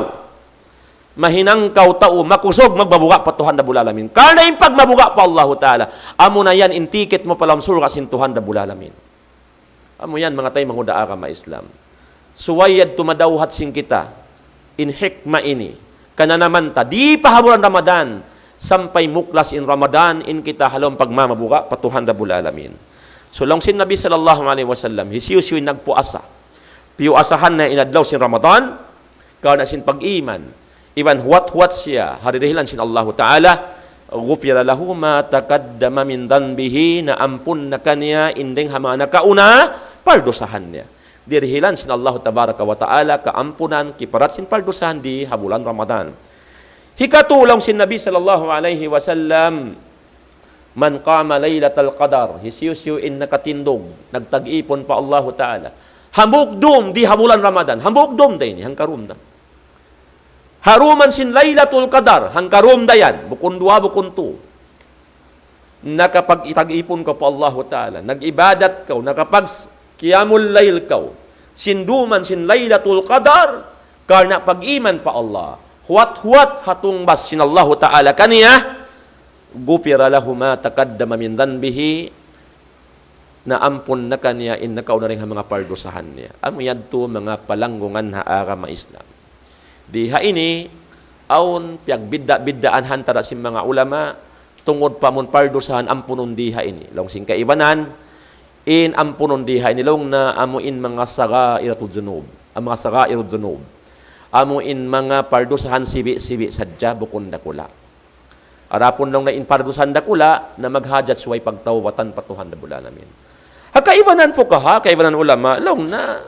Mahinang kaw tao, makusog, magbabuga patuhan Rabbul Alamin. Karna yung pag mabuga pa Allah Ta'ala, amo na yan, in ticket mo palang surga sintuhan Rabbul Alamin. Amo yan, mga tayo mangudaa ka ma-Islam. Suwayad tumadawhat sing kita, in hikma ini, kana naman ta, di pahaburan Ramadan, sampay muklas in Ramadan, in kita halong pagmamabuga, patuhan Rabbul Alamin. So lang sin Nabi sallallahu alaihi wasallam, hisiyusiyo nagpuasa. Piuasahan na inadlaw sin Ramadan, kana sin pag-iman, iban huwat-huwat siya, haririhilan sin Allah Ta'ala, gufira lahu ma taqaddama min dhanbihi, na ampun na kanya, indeng hama na kauna, pardosahan niya. Dirihilan sin Allah Tabaraka wa Ta'ala, kaampunan, kiparat sin pardosahan di habulan Ramadan. Hikatulong sin Nabi sallallahu alaihi wasallam, man qama laylatal qadar, hisiyusiyo in nakatindog, nagtag-ipon pa Allah Ta'ala. Hambukdum di habulan Ramadan, hambukdum day ni, hangkarumdam. Haruman sin laylatul qadar, hangkarumda yan, bukun dua, bukun tu. Nakapag-itag-ipon ka pa Allah Ta'ala, nag-ibadat ka, nakapag-qiyamul layl ka, sinduman sin laylatul qadar, karna pag-iman pa Allah, huwat-huwat hatong bas sin Allah Ta'ala kaniya, gupira lahu ma taqaddama min dhanbihi, na ampun na kanya in nakauna rin mga pardosahan niya. Amo yadto mga palanggungan ha aga ma-Islam. Diha ini aun piag bidda-biddaan hantara si mga ulama tungod pa mon pardosahan ampunon diha ini. Long sing kaibanan in ampunon diha ini long na amo in mga sagairat dzunub. Ang mga sagairat dzunub. Amo in mga pardosahan sibi-sibi sadya bukon dakula. Arapon long na in pardosahan dakula na maghajat suway pagtawatan patuhan Rabbul Alamin. Hakaibanan fuqaha, kaibanan ulama, long na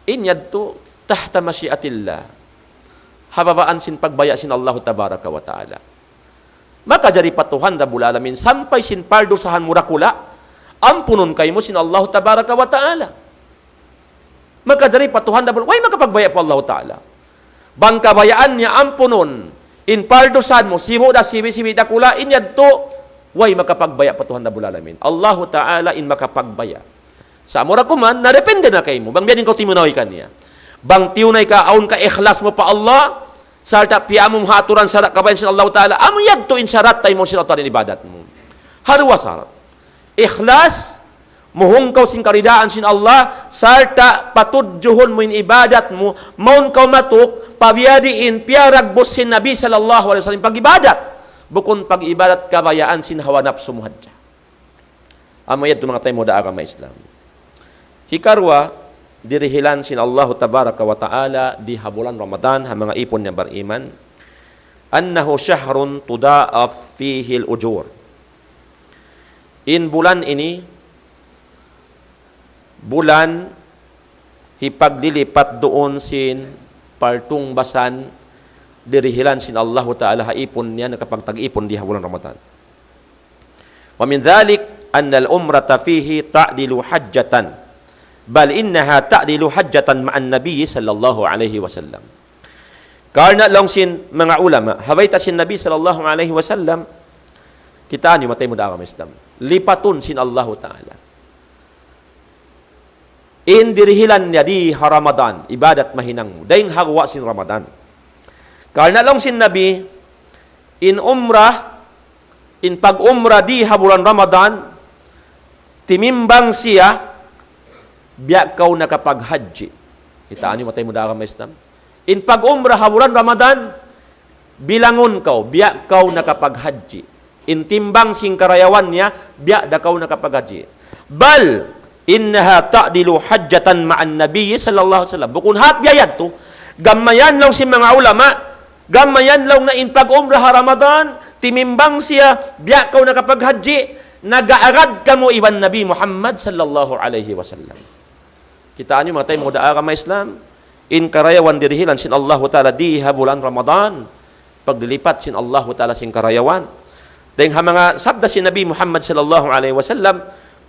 inyad to tahta masyiatillah. Hababaan sin pagbaya sin Allah Tabaraka wa Ta'ala. Maka jari patuhan Rabbul Alamin, sampay sin pardosahan murakula, ampunon kay mo sin Allah Tabaraka wa Ta'ala. Maka jari patuhan Rabbul, way makapagbaya po Allah Ta'ala. Bangkabayaan niya ampunon, in pardosahan mo, simo da sibi-sibi dakula, inyad to, way makapagbaya patuhan Rabbul Alamin. Allah Ta'ala in makapagbaya. Sa amura kuman, narepende na kayo mo. Bang biyanin ko timunaway ka niya. Bang tiunay ka, aun ka ikhlas mo pa Allah, sarta piyamong haturan sarat kabayan sin Allah Ta'ala, amuyag to in sarat tayo mo sin Allah Ta'ala ibadat mo. Harwa sarat. Ikhlas, muhungkaw sin karidaan sin Allah, sarta patudjuhon mo in ibadat mo, maun kaw matuk, pabiyadiin, piaragbos sin Nabi sallallahu alaihi wasallam pag-ibadat. Bukon pag-ibadat kabayaan sin hawa nafsu muhadja. Amayad mga tayo mo da agama Islam. Hikarwa, dirihilan sin Allah Tabaraka wa Ta'ala di habulan Ramadan, ha mga ipon niya bariman, annahu syahrun tuda'af fihi al-ujur. In bulan ini, bulan hipaglilipat doon sin partong basan, dirihilan sin Allah Ta'ala haipon niya nakapagtag-ipon di habulan Ramadan. Wa min dhalik anna al-umrata fihi ta'dilu hajjatan, bal innaha ta'dilu hajjatan ma'an nabiy sallallahu alaihi wasallam. Karena lang sin mga ulama, habayta sin Nabi sallallahu alaihi wasallam, kita ni matay mo da kami Islam, lipatun sin Allah Ta'ala. In dirihilan niya di Ramadan, ibadat mahinang mo, daing hagwa sin Ramadan. Karena lang sin Nabi, in umrah, in pag-umrah di bulan Ramadan, timimbang siya, biya kau nakapag-haji. Itaan niyo matay mo daang Islam. In pag-umrah bulan Ramadan, bilangon kau, biya kau nakapag-haji. In timbang sing karayawan niya, biya da kau nakapag-haji. Bal, innaha ta'dilu hajjatan ma'an nabiyyi sallallahu alaihi wasallam. Bukun hat biyayad to, gamayan lang si mga ulama, gamayan lang na in pag-umrah Ramadan, timimbang siya, biya kau nakapag-haji, nag-aarad kamo iwan Nabi Muhammad sallallahu alaihi wasallam. Kitaan nyo mga tayo mga daara mga Islam, in karayawan dirihilan sin Allah Ta'ala di bulan Ramadan, pagdilipat sin Allah Ta'ala sin karayawan. Dahil mga sabda si Nabi Muhammad sallallahu alaihi wasallam,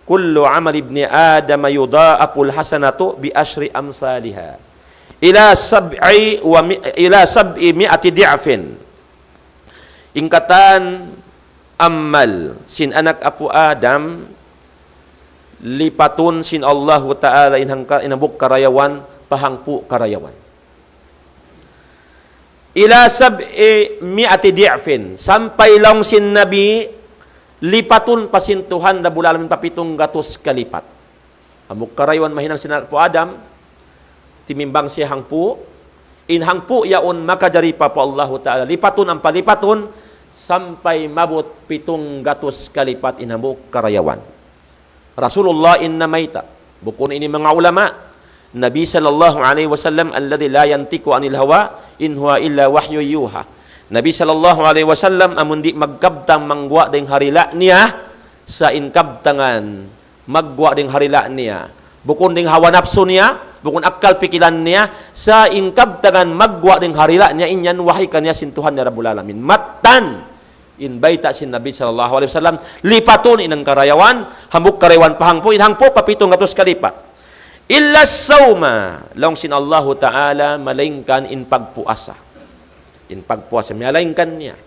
kullu amal ibni Adam yudha'aful hasanatu bi asyri amsalha ila sab'i mi'ati di'fin. Ingkatan amal sin anak apu Adam, lipatun sin Allah Ta'ala inambuk karayawan, pahangpu karayawan. Ila sab'i mi'ati di'fin, sampai lang sin Nabi, lipatun pasintuhan na bulalamin papitong gatos kalipat. Amuk karayawan mahinang sin anak apu Adam, timimbang siya hangpu, in hangpu yaon makajari pa po Allah Ta'ala, lipatun ang palipatun, sampai mabot 700 kalipat inambuk karayawan. Rasulullah inna maita, bukun ini mga ulama, Nabi sallallahu alaihi wasallam alladhi la yantiku anil hawa in huwa illa wahyu yuha. Nabi sallallahu alaihi wasallam amundi magkabtang mangwa ding harila niya sa inkabtangan magwa ding harila niya. Bukun ding hawa nafsu niya, bukun akal pikiran niya, sa inkabtangan magwa ding harila niya, inyan wahay kanya sintuhan ni Rabbul Alamin. Matan in baita sin Nabi sallallahu alaihi wasallam, lipaton inang karayawan, hambuk karayawan pahangpo, inhangpo papitong gatos kalipat. Illa sawma, long sin Allah Ta'ala malingkan in pagpuasa. In pagpuasa, malingkan niya.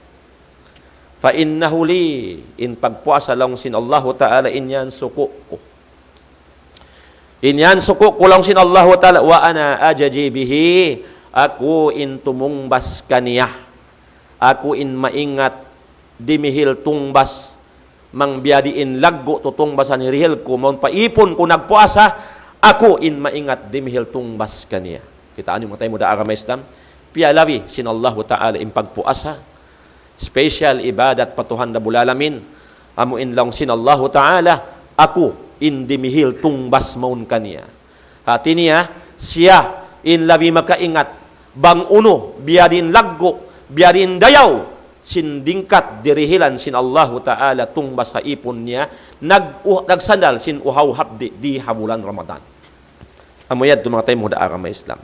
Fa innahu li, in pagpuasa long sin Allah Ta'ala inyan suku ko. Inyan suku ko long sin Allah Ta'ala, wa ana ajaji bihi, aku in tumungbas kaniya. Aku in maingat dimihil tungbas mang biadiin laggo tutungbasan hirihil ko maun paipon ko nagpuasa, ako in maingat dimihil tungbas kaniya. Kitaan yung matay mo da agama Islam, pialawi sin Allah Ta'ala in pagpuasa, special ibadat patuhan na bulalamin, amuin lang sin Allah Ta'ala, ako in dimihil tungbas maun kaniya. Hati niya, siya in lawi makaingat, bang uno, biadin laggo, biadin dayaw, sindingkat dirihilan sin Allah Ta'ala tungbas sa ipon niya, nagsandal sin uhaw habdi di bulan Ramadan. Amuyad mga tayo mga agama Islam.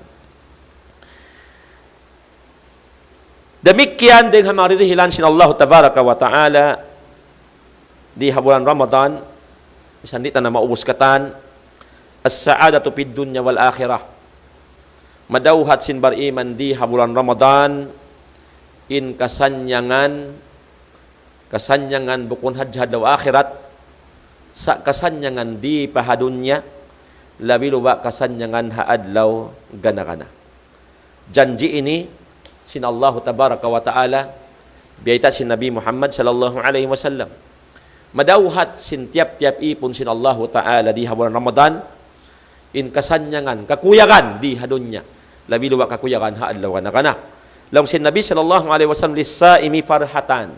Demikian din maririhilan sin Allah Tabaraka wa Ta'ala di bulan Ramadan, bisan di na maubos katan, as-sa'adatu fid dunya wal akhirah. Madawhat sin bariman di bulan Ramadan, in kasanyangan bukun hajjad daw akhirat, sa kasanyangan di pahadunya, labi luba kasanyangan haadlaw gana-gana. Janji ini sin Allah Tabaraka wa Ta'ala, biyayta sin Nabi Muhammad sallallahu alaihi wasallam. Madawhat sin tiap-tiap ipon sin Allah Ta'ala di bulan Ramadan, in kasanyangan, kakuyagan di hadunya, labi luba kakuyagan haadlaw gana-gana. Lang sin Nabi sallallahu alaihi wasallam, lis-saimi farhatan,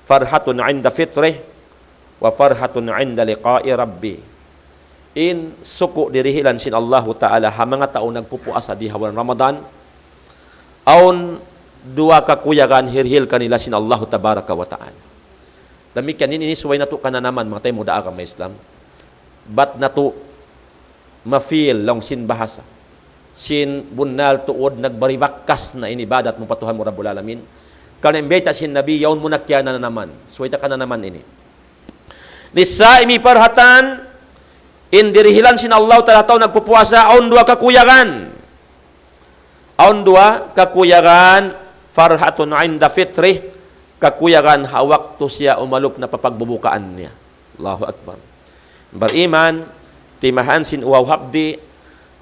farhatun 'inda fitrih wa farhatun 'inda liqa'i rabbi. In suku dirihilan sin Allah Ta'ala ha mga tao nagpupuasa di bulan Ramadan, aun dua kakuyagan hirhil kanila sin Allah Tabaraka wa Ta'ala. Demikian ini suway nato kananaman mga tayo muda agama Islam, bat nato mafeel long sin bahasa, sin bunal tuod nagbariwakas na inibadat mo patuhan mo Rabbul Alamin. Kalau imbeta sin Nabi, yaun mo nakya na naman. Suwita ka na naman ini. Nisaimi parhatan, indirihilan sin Allah Ta'ala tao nagpupuasa, aun dua kakuyagan. Aun dua kakuyagan, farhatun 'inda fitrih, kakuyagan hawak to siya umalok na papagbubukaan niya. Allahu Akbar. Beriman, timahan sin uwaw habdi,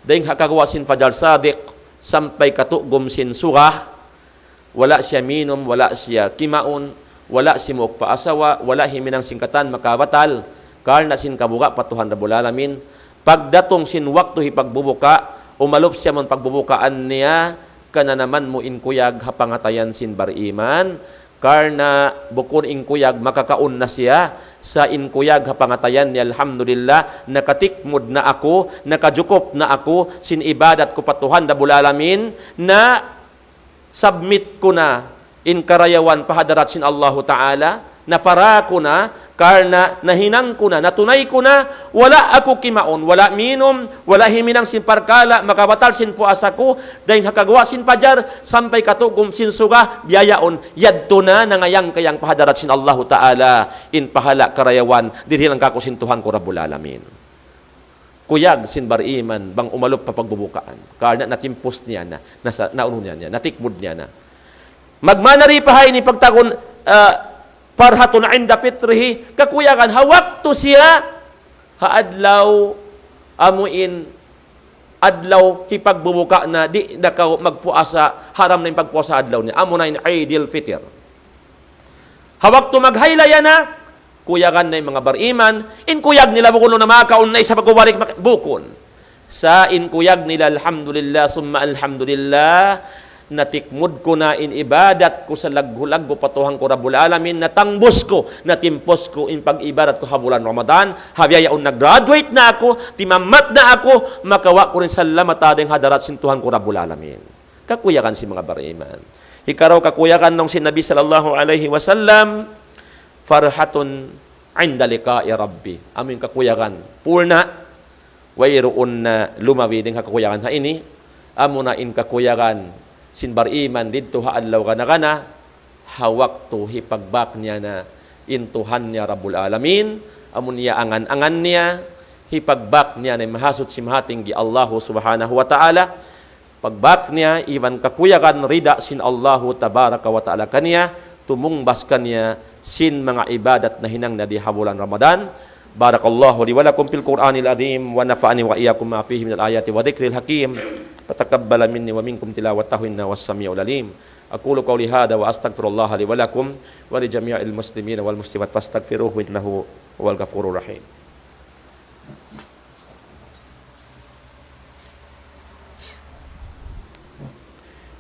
dahing hakagawa sin fajar sadiq, sampai katugom sin surah, wala siya minom, wala siya kimaon, wala si muok paasawa, wala himinang singkatan makabatal, karna sin kabuka patuhan Rabbul Alamin. Pagdatong sin wakto hipagbubuka, umalop siya mon pagbubukaan niya, kana naman mo inkuyag hapangatayan sin bariman, karna bukod inkuyag makakaun na siya sa inkuyag hapangatayan ni alhamdulillah, nakatikmod na ako, nakajukop na ako, sin ibadat ko patuhan Rabbul Alamin, na submit ko na in karayawan pahadarat sin Allahu Ta'ala, na para ko na, karna nahinang ko na, natunay ko na, wala ako kimaon, wala minom, wala himinang sin parkala, makabatal sin puasa ko, dahil hakagawa sin pajar, sampay katugum sin suga, biyayaon, yadto na nangayang kayang pahadarat sin Allahu Ta'ala, in pahala karayawan, dirilang kako sin Tuhan ko Rabbul Alamin. Kuyag sin bariman, bang umalop pa pagbubukaan, karna natimpos niya na, nauno niya, natikmod niya na. Magmanari pahay ni pagtakon, farhatun inda fitrihi, kakuyakan, hawak to siya, haadlaw, amuin, adlaw, hipagbubuka na, di na ka magpuasa, haram na yung pagpuasa adlaw niya, amo na yung Eidil Fitr. Hawak to maghaylaya na, kuyagan na yung mga bariman, inkuyag nila bukon na makaon na isa pagkuwalik bukon. Sa inkuyag nila, alhamdulillah, summa alhamdulillah, natikmud ko na in ibadat ko sa laghulag ko patuhang ko Rabbul Alamin, natangbos ko, natimpos ko in pag-ibadat ko habulan Ramadan, habiyayaon nag-graduate na ako, timamat na ako, makawa ko rin salamat adeng hadarat sintuhan ko Rabbul Alamin. Kakuyakan si mga bariman. Ikaraw kakuyakan nung sinabi sallallahu alaihi wasallam, farhatun inda liqa'i rabbi. Amin kakuyakan. Purna, wayroon na lumawi din kakuyakan ha ini. Amo na in kakuyakan, sinbar iman dito haadlaw ka na, hawak to hipagbak niya na intuhan niya Rabbul Alamin. Amo niya angan niya, hipagbak niya na mahasot si mahating gi Allahu subhanahu wa ta'ala. Pagbak niya, iwan kakuyakan, rida sin Allahu tabaraka wa ta'ala kaniya, tumungbas kaniya sin mga ibadat na hinang na di habulan Ramadan. Barakallahu li wa lakum fil Qur'anil azim wa nafa'ani wa iyyakum ma fihi minal ayati wa dhikril hakim. Fataqabbala minni wa minkum tilawatahu innahu was-sami'ul alim. Aqulu qawli hadha wa astaghfirullaha li wa lakum wa li jami'il muslimin wal muslimat fastaghfiruhu innahu huwal ghafurur rahim.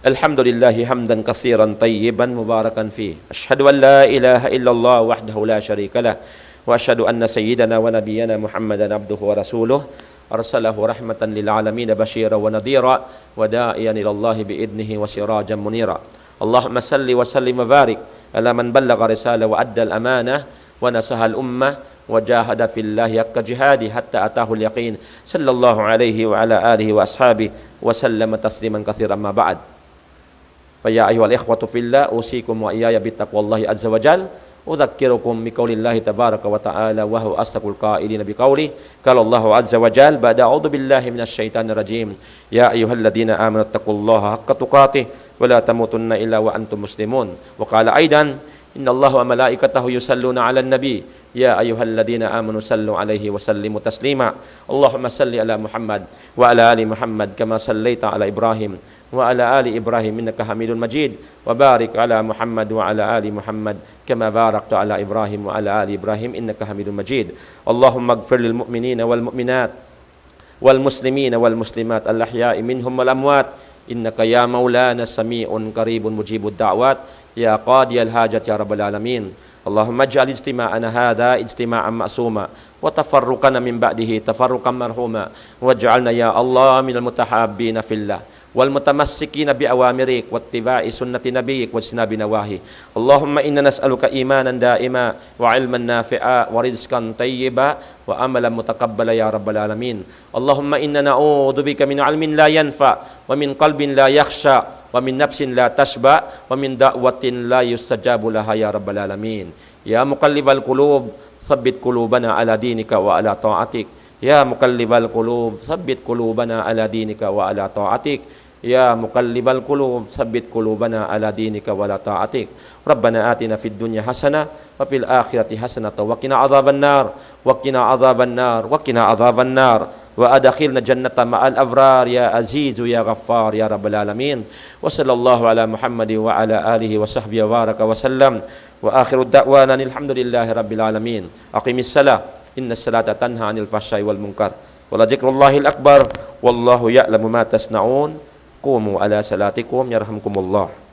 Alhamdulillahi hamdan katsiran tayyiban mubarakan fi. Asyhadu an la ilaha illallah wahdahu la syarika lah wa asyhadu anna sayyidana wa nabiyyana Muhammadan abduhu wa rasuluh arsalahu rahmatan lil alamin basyira wa nadhira wa da'iyan ila Allah bi idnihi wa sirajan munira. Allahumma salli wa sallim wa barik ala man ballagha risala wa adda al amanah wa nasaha al ummah wa jahada fillahi haqqa jihadi hatta atahu al yaqin. Sallallahu alaihi wa ala alihi wa ashabihi wa sallama tasliman katsiran ma ba'd. Faya ayyuhal ikhwatu fillah, usikum wa iyaya bittaqwallahi azza wa jal, udzakirukum biqaulillahi tabaraka wa ta'ala wa huwa asdaqul qailina biqauli qala Allahu azza wa jal ba'da a'udzu billahi minasy syaithanir rajim ya ayyuhalladzina amanu taqullaha haqqa tuqatih wa la tamutunna illa wa antum muslimun wa qala aidan innallaha wa malaikatahu yusalluna 'alan nabi ya ayyuhalladzina amanu sallu 'alaihi wa sallimu taslima Allahumma salli ala Muhammad wa ala ali Muhammad kama sallaita ala Ibrahim wa ala ali Ibrahim innaka Hamidun Majid wa barik ala Muhammad wa ala ali Muhammad kama barakta ala Ibrahim wa ala ali Ibrahim innaka Hamidun Majid. Allahumma ighfir lil mu'minina wal mu'minat wal muslimina wal muslimat al ahya'i minhum wal amwat innaka ya maulana sami'un qaribun mujibud da'wat ya qadiyal hajat ya rabbal alamin. Allahumma ij'al istima'ana hadha istima'an ma'suma wa tafarruqana min ba'dihi tafarruqan marhuma waj'alna ya Allah minal mutahabbina fillah wal mutamassikina bi awamirik wattiba'i sunnati nabiyyik wajtinabi nawahi. Allahumma inna nas'aluka imanan da'ima wa ilman nafi'a wa rizqan tayyiba wa amalan mutaqabbala ya rabbal alamin. Allahumma inna na'udzubika min 'ilmin la yanfa wa min qalbin la yakhsha wa min nafsin la tashba wa min da'watin la yustajabu laha ya rabbal alamin. Ya muqallibal qulub tsabbit qulubana ala dinika wa ala ta'atik. Ya muqallibal qulub tsabbit qulubana ala dinika wa ala ta'atik. Ya muqallibal qulub tsabbit qulubana ala dinika wa ala ta'atik. Rabbana atina fid dunya hasanah wa fil akhirati hasanah wa qina adzaban nar wa qina adzaban nar wa qina adzaban nar. wa adkhilna jannata ma'al abrar ya azizu ya ghaffar ya rabbal alamin. Wa sallallahu ala Muhammadin wa ala alihi wa sahbihi wa baraka wa sallam. Wa akhiru da'wana alhamdulillahi rabbil alamin. Aqimis salah, innas salata tanha 'anil fahsya'i wal munkar. Wa la dzikrullahil akbar wallahu ya'lamu ma tasna'un. Qumu ala salatikum yarhamkumullah.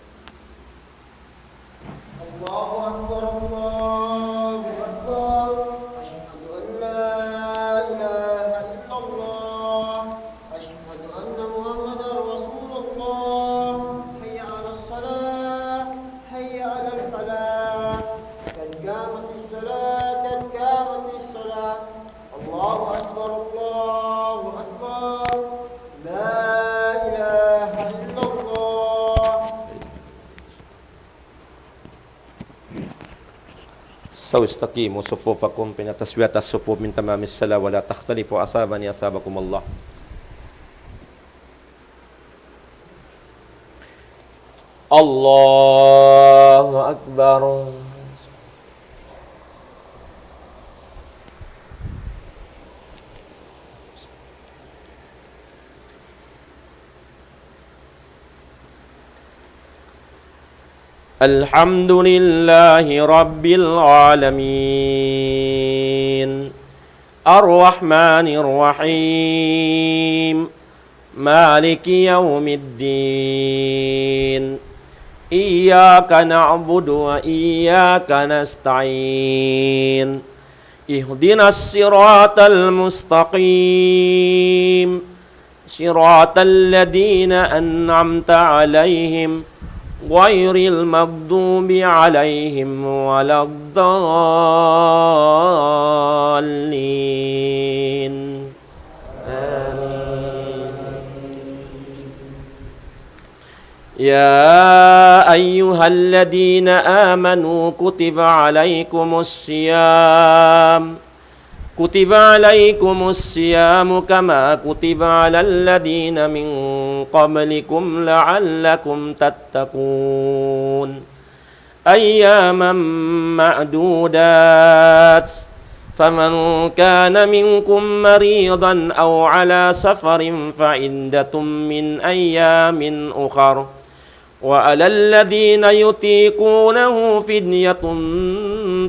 استقيموا صفوفكم بين تسوية الصفوف من تمام الصلاة ولا تختلفوا أصابني أصابكم الله. الله أكبر. الحمد لله رب العالمين الرحمن الرحيم مالك يوم الدين إياك نعبد وإياك نستعين اهدنا الصراط المستقيم صراط الذين أنعمت عليهم غير المغضوب عليهم ولا الضالين آمين. يا أيها الذين آمنوا كتب عليكم الصيام كما كتب على الذين من قبلكم لعلكم تتقون أياما معدودات فمن كان منكم مريضا أو على سفر فعدة من أيام أخر وعلى الذين يطيقونه فدية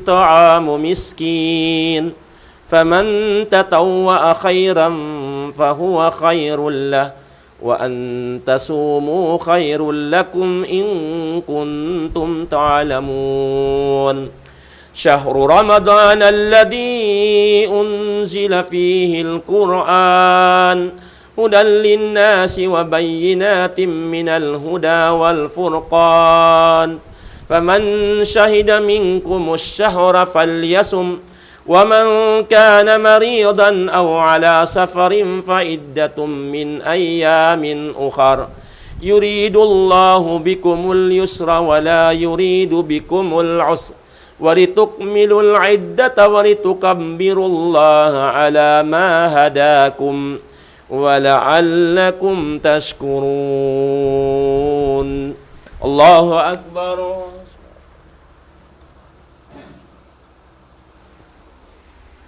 طعام مسكين فمن تطوع خيرا فهو خير له وأن تصوموا خير لكم إن كنتم تعلمون شهر رمضان الذي أنزل فيه القرآن هدى للناس وبينات من الهدى والفرقان فمن شهد منكم الشهر فليصم ومن كان مريضا أو على سفر فعدة من أيام أخر يريد الله بكم اليسر ولا يريد بكم العسر ولتكملوا العدة ولتكبروا الله على ما هداكم ولعلكم تشكرون. الله أكبر.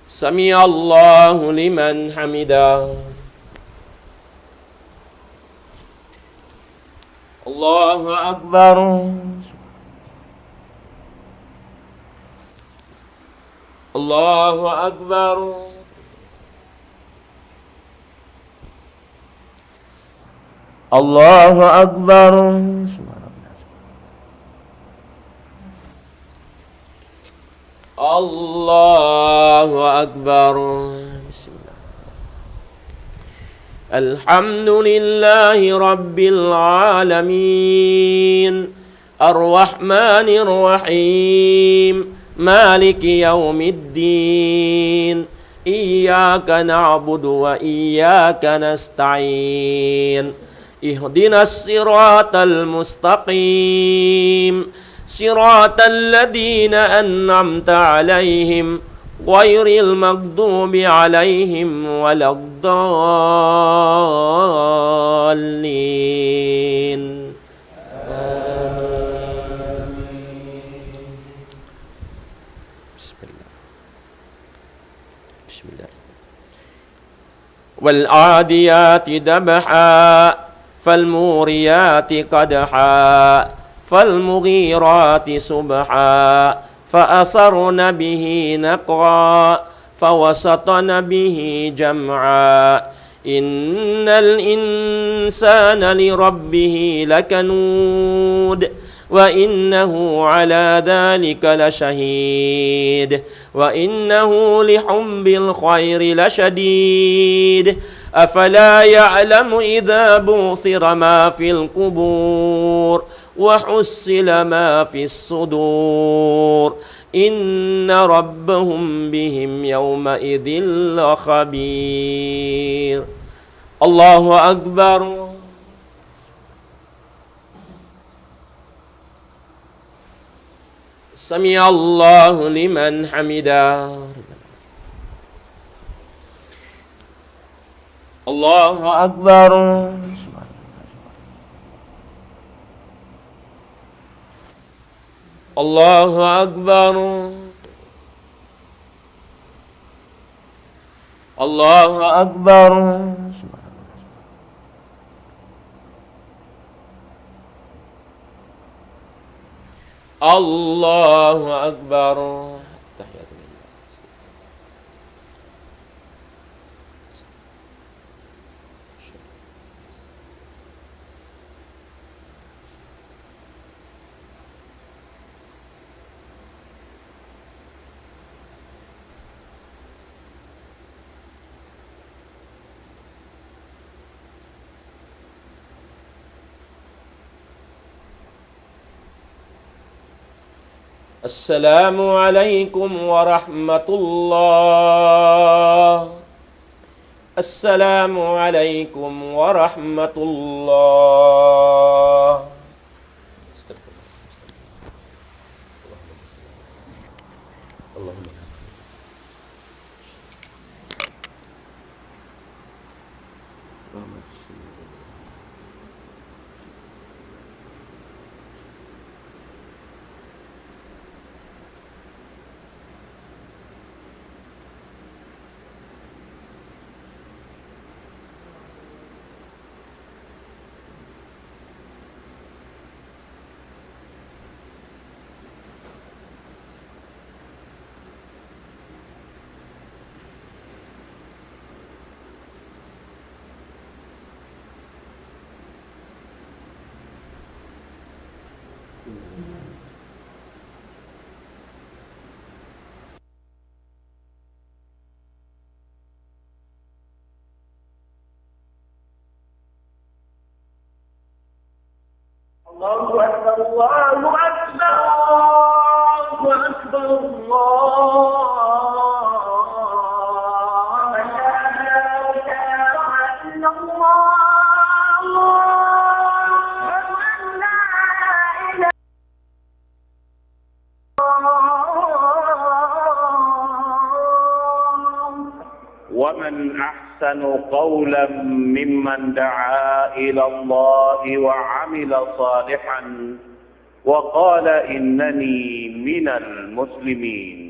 سمع الله لمن حمده. الله أكبر. الله أكبر. الله أكبر. الله أكبر. بسم الله. الحمد لله رب العالمين الرحمن الرحيم مالك يوم الدين إياك نعبد وإياك نستعين اهدنا الصراط المستقيم صراط الذين أنعمت عليهم غير المغضوب عليهم ولا الضالين آمين. بسم الله. والعاديات دبحا فالموريات قدحا فالمغيرات سبحا فأثرن به نقعا فوسطن به جمعا إن الإنسان لربه لكنود وإنه على ذلك لشهيد وإنه لحب الخير لشديد أفلا يعلم إذا بعثر ما في القبور وحصل ما في الصدور إن ربهم بهم يومئذ لخبير الله أكبر سمع الله لمن حمده الله أكبر الله أكبر الله أكبر الله أكبر تحيات لله السلام عليكم ورحمة الله السلام عليكم ورحمة الله الله أكبر الله أكبر الله أكبر الله لا إله إلا الله لا إله ومن أحسن قولا ممن دعا إلى الله وعمل صالحا وقال إنني من المسلمين